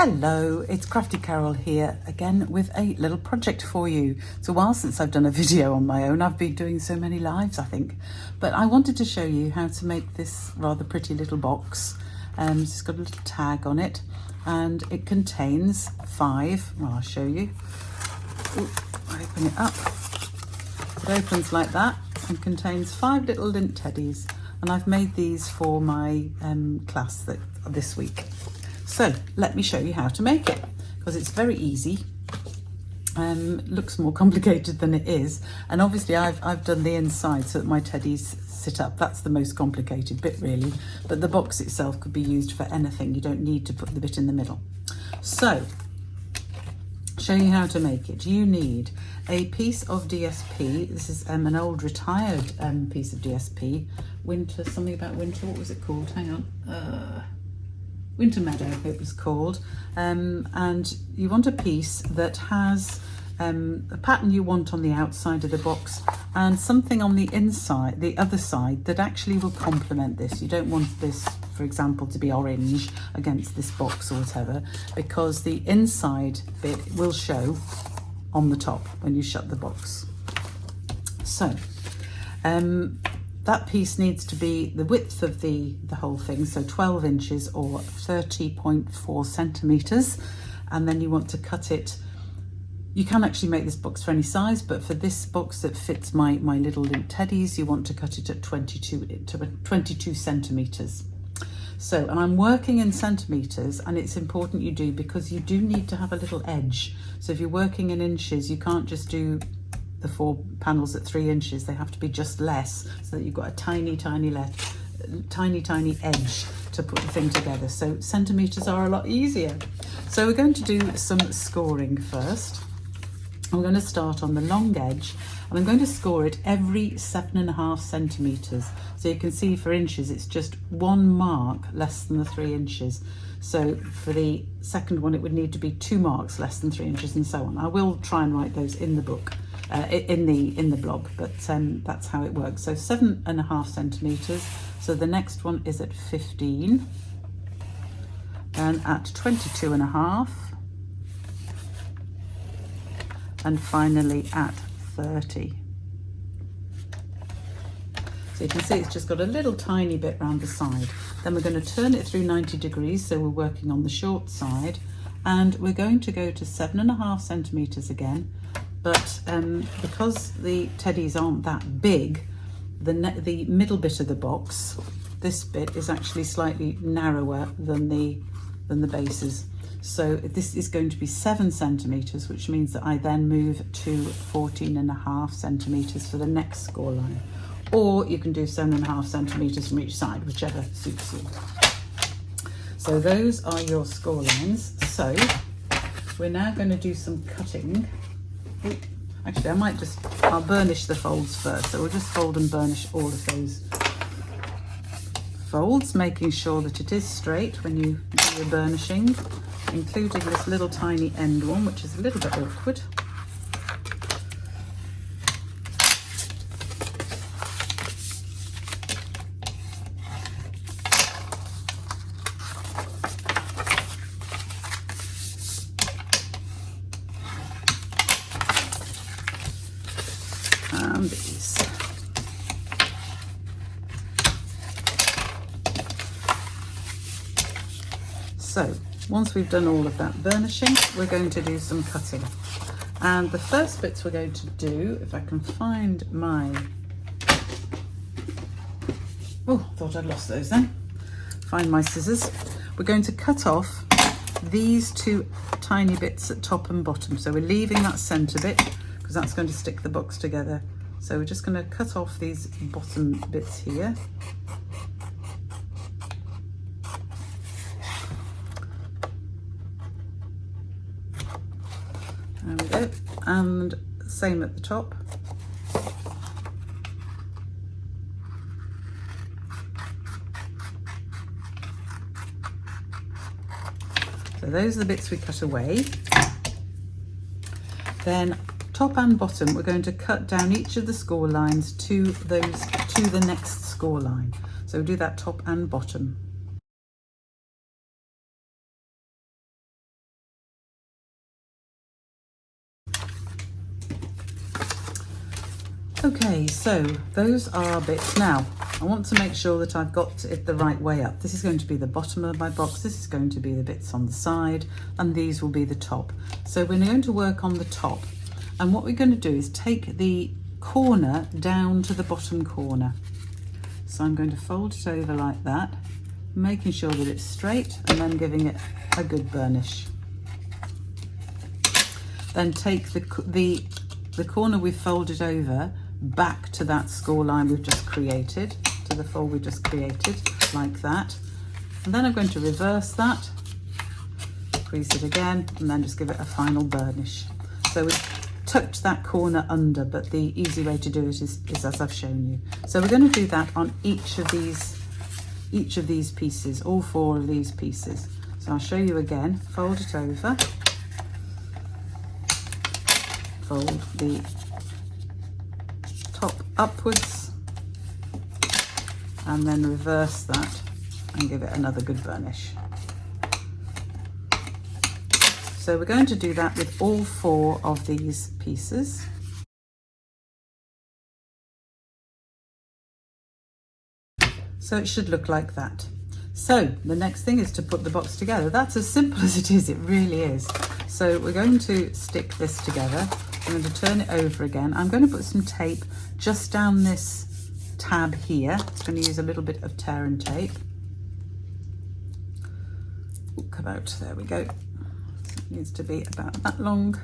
Hello, it's Crafty Carol here again with a little project for you. It's a while since I've done a video on my own. I've been doing so many lives, I think. But I wanted to show you how to make this rather pretty little box. It's got a little tag on it and it contains 5, well I'll show you. Ooh, I open it up. It opens like that and contains 5 little Lindt teddies. And I've made these for my class this week. So let me show you how to make it, because it's very easy. Looks more complicated than it is, and obviously I've done the inside so that my teddies sit up. That's the most complicated bit really, but the box itself could be used for anything. You don't need to put the bit in the middle. So show you how to make it. You need a piece of DSP. This is an old retired piece of DSP. Winter, something about winter, what was it called? Hang on. Winter Meadow it was called, and you want a piece that has a pattern you want on the outside of the box and something on the inside, the other side, that actually will complement this. You don't want this, for example, to be orange against this box or whatever, because the inside bit will show on the top when you shut the box. So that piece needs to be the width of the whole thing, so 12 inches or 30.4 centimeters. And then you want to cut it. You can actually make this box for any size, but for this box that fits my little Lindt teddies, you want to cut it at 22 centimeters. So, and I'm working in centimeters, and it's important you do, because you do need to have a little edge. So if you're working in inches, you can't just do the 4 panels at 3 inches. They have to be just less, so that you've got a tiny edge to put the thing together. So centimeters are a lot easier. So we're going to do some scoring first. I'm going to start on the long edge, and I'm going to score it every 7.5 centimeters. So you can see for inches, it's just 1 mark less than the 3 inches. So for the second one, it would need to be 2 marks less than 3 inches, and so on. I will try and write those in the book. In the blog, but that's how it works. So 7.5 centimeters. So the next one is at 15, and at 22.5, and finally at 30. So you can see it's just got a little tiny bit round the side. Then we're going to turn it through 90 degrees, so we're working on the short side, and we're going to go to 7.5 centimeters again. But because the teddies aren't that big, the middle bit of the box, this bit is actually slightly narrower than the bases. So this is going to be 7 centimeters, which means that I then move to 14.5 centimeters for the next score line. Or you can do 7.5 centimeters from each side, whichever suits you. So those are your score lines. So we're now going to do some cutting. Actually, I'll burnish the folds first. So we'll just fold and burnish all of those folds, making sure that it is straight when you do your burnishing, including this little tiny end one, which is a little bit awkward. And these. So once we've done all of that burnishing, we're going to do some cutting. And the first bits we're going to do, if I can find my, oh, I thought I'd lost those then. Find my scissors. We're going to cut off these 2 tiny bits at top and bottom. So we're leaving that center bit, because that's going to stick the box together. So we're just going to cut off these bottom bits here. There we go. And same at the top. So those are the bits we cut away. Then top and bottom, we're going to cut down each of the score lines to the next score line. So do that top and bottom. Okay, so those are bits. Now, I want to make sure that I've got it the right way up. This is going to be the bottom of my box, this is going to be the bits on the side, and these will be the top. So we're going to work on the top, and what we're going to do is take the corner down to the bottom corner. So I'm going to fold it over like that, making sure that it's straight, and then giving it a good burnish. Then take the corner we've folded over back to that score line we've just created, to the fold we just created, like that. And then I'm going to reverse that, crease it again, and then just give it a final burnish. So we've tucked that corner under, but the easy way to do it is as I've shown you. So we're going to do that on each of these pieces, all 4 of these pieces. So I'll show you again. Fold it over, fold the top upwards, and then reverse that and give it another good burnish. So we're going to do that with all 4 of these pieces. So it should look like that. So the next thing is to put the box together. That's as simple as it is, it really is. So we're going to stick this together. I'm going to turn it over again. I'm going to put some tape just down this tab here. I'm going to use a little bit of tear and tape. Ooh, come out, there we go. So it needs to be about that long.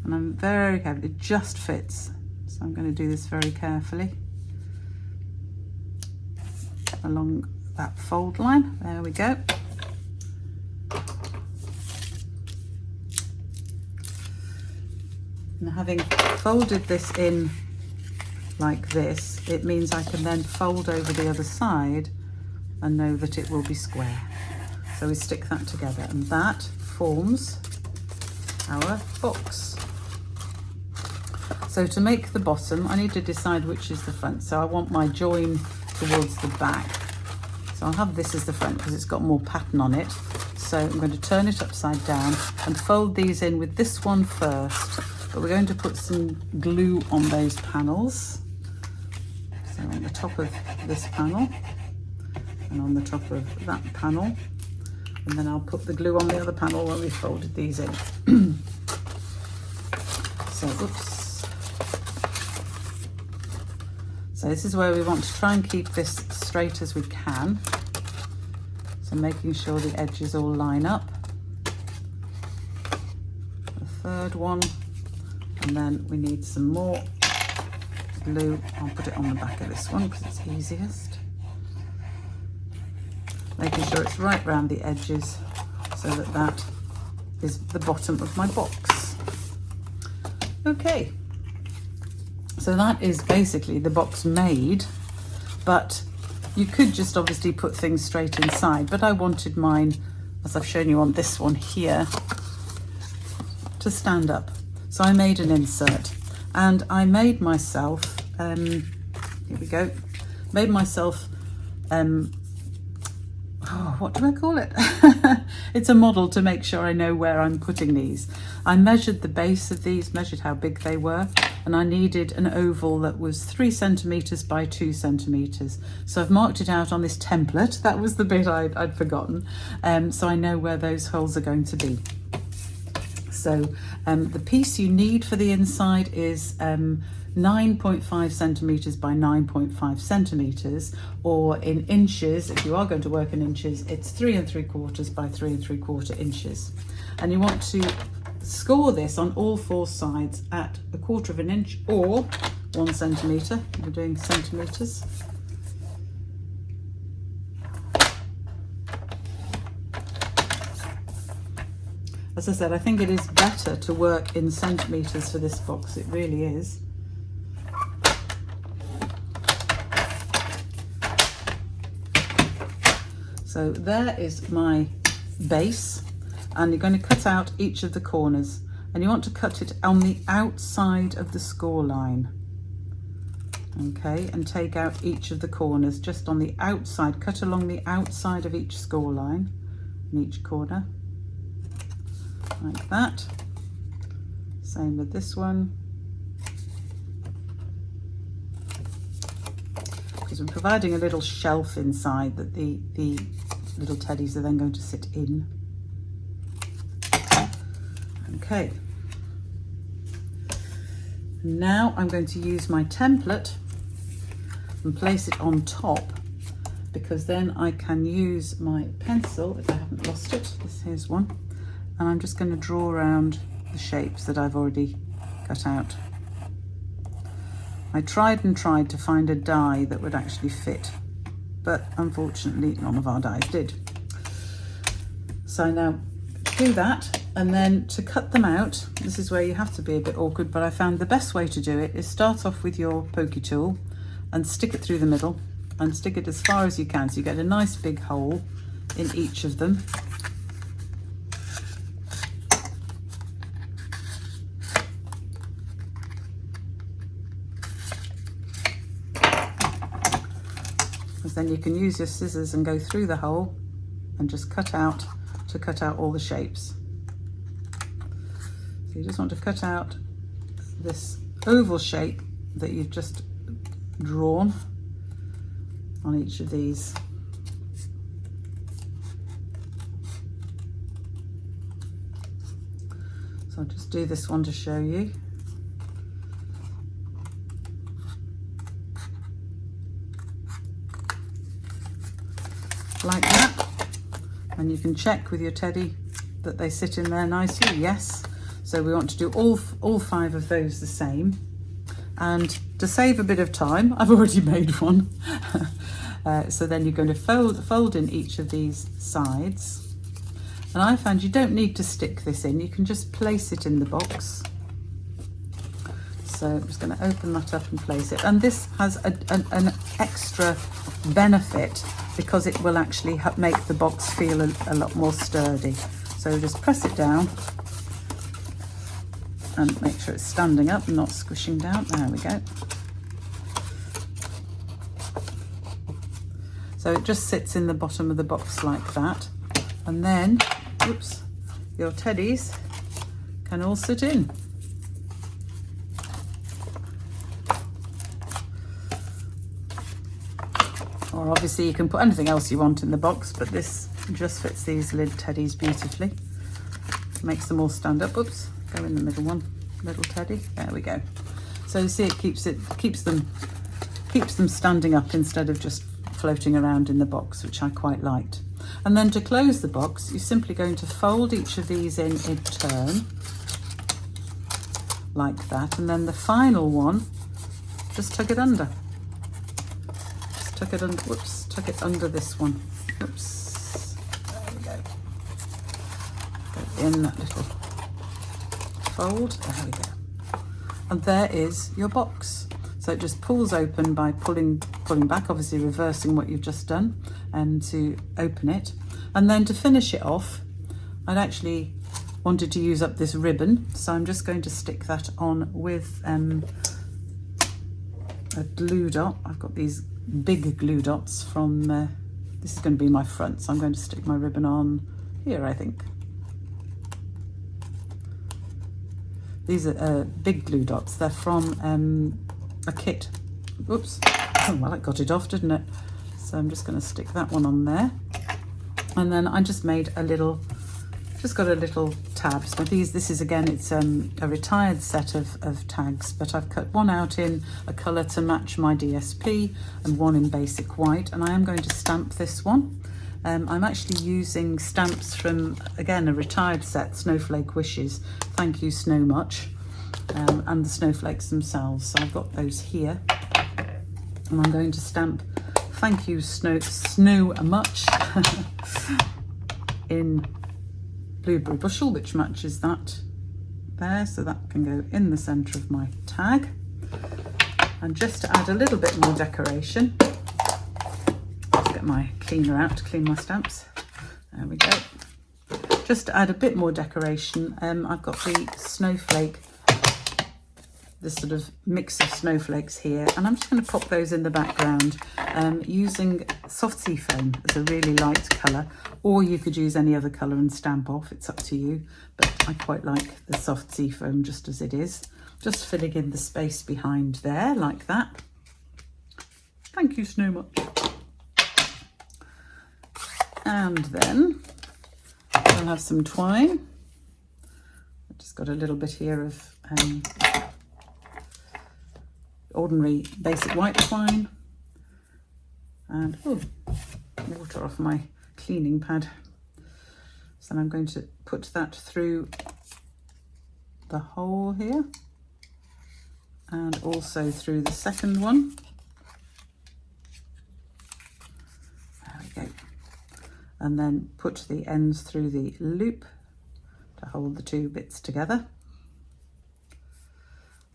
And I'm very careful, it just fits. So I'm going to do this very carefully along that fold line. There we go. And having folded this in like this, it means I can then fold over the other side and know that it will be square. So we stick that together, and that forms our box. So to make the bottom, I need to decide which is the front. So I want my join towards the back. So I'll have this as the front because it's got more pattern on it. So I'm going to turn it upside down and fold these in with this one first. But we're going to put some glue on those panels. So on the top of this panel and on the top of that panel. And then I'll put the glue on the other panel where we folded these in. So, oops. So this is where we want to try and keep this straight as we can. So making sure the edges all line up. The third one, and then we need some more glue. I'll put it on the back of this one because it's easiest. Making sure it's right round the edges so that that is the bottom of my box. Okay. So that is basically the box made, but you could just obviously put things straight inside, but I wanted mine, as I've shown you on this one here, to stand up. So I made an insert, and I made myself, here we go, made myself, what do I call it? It's a model to make sure I know where I'm putting these. I measured the base of these, measured how big they were, and I needed an oval that was 3 centimetres by 2 centimetres. So I've marked it out on this template. That was the bit I'd forgotten. So I know where those holes are going to be. So the piece you need for the inside is 9.5 centimetres by 9.5 centimetres, or in inches, if you are going to work in inches, it's 3 3/4 by 3 3/4 inches. And you want to score this on all 4 sides at 1/4 of an inch or 1 centimetre. We're doing centimetres. As I said, I think it is better to work in centimetres for this box. It really is. So there is my base, and you're going to cut out each of the corners, and you want to cut it on the outside of the score line. Okay, and take out each of the corners just on the outside. Cut along the outside of each score line in each corner, like that. Same with this one. because we're providing a little shelf inside that the little teddies are then going to sit in. Okay. Now I'm going to use my template and place it on top, because then I can use my pencil, if I haven't lost it, here's one, and I'm just going to draw around the shapes that I've already cut out. I tried and tried to find a die that would actually fit, but unfortunately none of our dies did. So now do that, and then to cut them out, this is where you have to be a bit awkward, but I found the best way to do it is start off with your pokey tool and stick it through the middle and stick it as far as you can, so you get a nice big hole in each of them. Because then you can use your scissors and go through the hole and just cut out all the shapes. So you just want to cut out this oval shape that you've just drawn on each of these. So I'll just do this one to show you. Like that. And you can check with your teddy that they sit in there nicely. Yes. So we want to do all 5 of those the same. And to save a bit of time, I've already made one. So then you're going to fold in each of these sides. And I found you don't need to stick this in. You can just place it in the box. So I'm just going to open that up and place it. And this has an extra benefit, because it will actually make the box feel a lot more sturdy. So just press it down and make sure it's standing up and not squishing down. There we go. So it just sits in the bottom of the box like that. And then, oops, your teddies can all sit in. Or obviously you can put anything else you want in the box, but this just fits these Lindt teddies beautifully. Makes them all stand up. Oops, go in the middle one, little teddy. There we go. So you see, it keeps them standing up instead of just floating around in the box, which I quite liked. And then to close the box, you're simply going to fold each of these in turn, like that, and then the final one, just tuck it under. Tuck it under, whoops, tuck it under this one. Whoops, there we go. Go in that little fold, there we go. And there is your box. So it just pulls open by pulling back, obviously reversing what you've just done, and to open it. And then to finish it off, I'd actually wanted to use up this ribbon, so I'm just going to stick that on with a glue dot. I've got these big glue dots from, this is going to be my front, so I'm going to stick my ribbon on here, I think. These are big glue dots. They're from a kit. Oops. Oh, well, it got it off, didn't it? So I'm just going to stick that one on there. And then I just made a little, just got a little tabs. But this is again, it's a retired set of tags, but I've cut one out in a colour to match my DSP and one in basic white. And I am going to stamp this one. I'm actually using stamps from, again, a retired set, Snowflake Wishes. Thank you, Snow Much. And the snowflakes themselves. So I've got those here. And I'm going to stamp thank you, Snow Much, in Blueberry Bushel, which matches that there. So that can go in the centre of my tag. And just to add a little bit more decoration, let's get my cleaner out to clean my stamps. There we go. Just to add a bit more decoration, I've got the snowflake, this sort of mix of snowflakes here, and I'm just going to pop those in the background using soft sea foam as a really light colour, or you could use any other colour and stamp off, it's up to you, but I quite like the soft sea foam just as it is. Just filling in the space behind there like that. Thank you so much. And then I'll have some twine. I've just got a little bit here of ordinary basic white twine. And water off my cleaning pad. So I'm going to put that through the hole here and also through the second one. There we go. And then put the ends through the loop to hold the two bits together.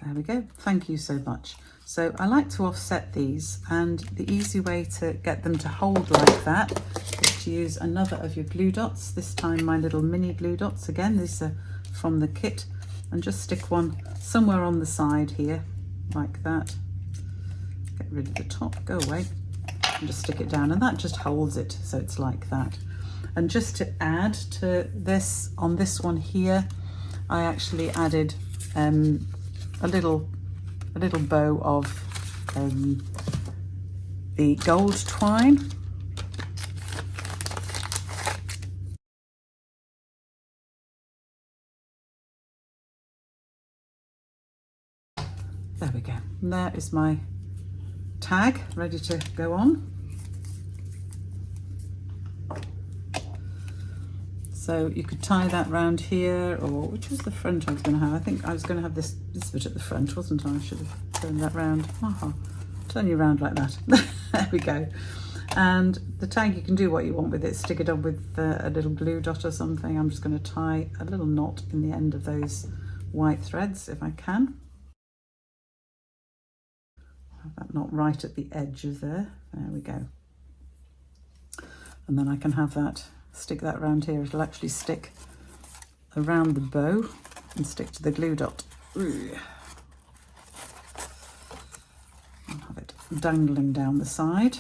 There we go. Thank you so much. So I like to offset these, and the easy way to get them to hold like that is to use another of your glue dots. This time my little mini glue dots. Again, these are from the kit, and just stick one somewhere on the side here like that. Get rid of the top, go away, and just stick it down, and that just holds it so it's like that. And just to add to this, on this one here, I actually added a little bow of the gold twine. There we go. And there is my tag ready to go on. So you could tie that round here, or which was the front I was going to have? I think I was going to have this bit at the front, wasn't I? I should have turned that round. Turn you round like that. There we go. And the tag, you can do what you want with it. Stick it on with a little glue dot or something. I'm just going to tie a little knot in the end of those white threads if I can. Have that knot right at the edge of there. There we go. And then I can have that, stick that around here. It'll actually stick around the bow and stick to the glue dot. I'll have it dangling down the side.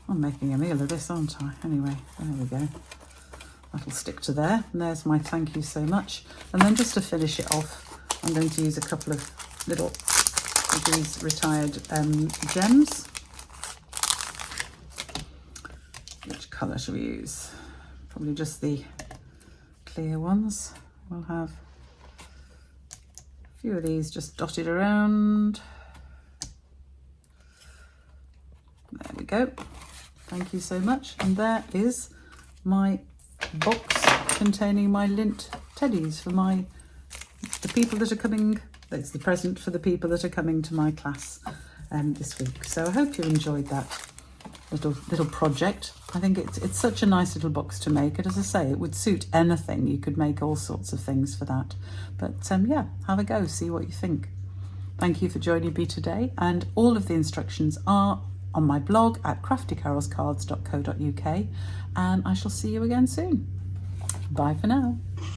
I'm making a meal of this, aren't I? Anyway, there we go. That'll stick to there. And there's my thank you so much. And then just to finish it off, I'm going to use a couple of little of these retired gems. Which colour shall we use? Probably just the clear ones. We'll have a few of these just dotted around. There we go. Thank you so much. And there is my box containing my Lindt teddies for the people that are coming. It's the present for the people that are coming to my class this week. So I hope you enjoyed that little project. I think it's such a nice little box to make, and as I say, it would suit anything. You could make all sorts of things for that. But yeah, have a go, see what you think. Thank you for joining me today, and all of the instructions are on my blog at craftycarolscards.co.uk, and I shall see you again soon. Bye for now.